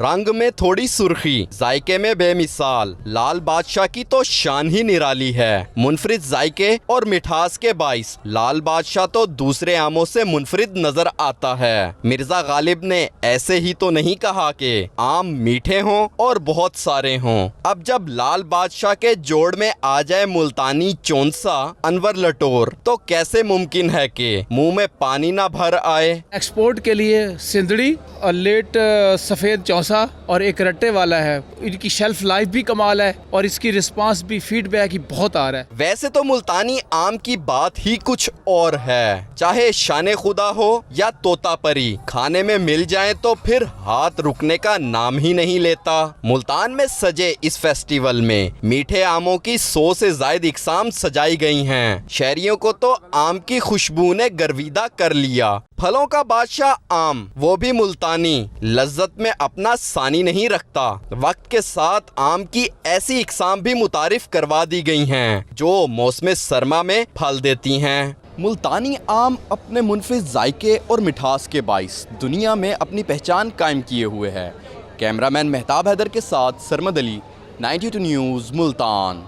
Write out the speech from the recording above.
रंग में थोड़ी सुर्खी, जायके में बेमिसाल, लाल बादशाह की तो शान ही निराली है। मुनफरिद जायके और मिठास के बाइस लाल बादशाह तो दूसरे आमों से मुनफरिद नजर आता है। मिर्जा गालिब ने ऐसे ही तो नहीं कहा कि आम मीठे हों और बहुत सारे हों। अब जब लाल बादशाह के जोड़ में आ जाए मुल्तानी चौंसा अनवर लटोर, तो कैसे मुमकिन है कि मुंह में पानी ना भर आए। एक्सपोर्ट के लिए सिंदड़ी और लेट सफ़ेद चौंसा और एक रट्टे वाला है। इनकी शेल्फ लाइफ भी कमाल है और इसकी रिस्पांस भी फीडबैक ही बहुत आ रहा है। वैसे तो मुल्तानी आम की बात ही कुछ और है, चाहे शाने खुदा हो या तोता परी, खाने में मिल जाए तो फिर हाथ रुकने का नाम ही नहीं लेता। मुल्तान में सजे इस फेस्टिवल में मीठे आमों की 100 से ज्यादा इकसाम सजाई गई हैं। शहरियों को तो आम की खुशबू ने गर्विदा कर लिया। फलों का बादशाह आम, वो भी मुल्तानी, लज्जत में अपना सानी नहीं रखता। वक्त के साथ आम की ऐसी इकसाम भी मुतारिफ करवा दी गई हैं जो मौसम सरमा में फल देती हैं। मुल्तानी आम अपने मुनफिज जायके और मिठास के बाइस दुनिया में अपनी पहचान कायम किए हुए है। कैमरामैन मेहताब हैदर के साथ सरमद अली, 92 न्यूज़ मुल्तान।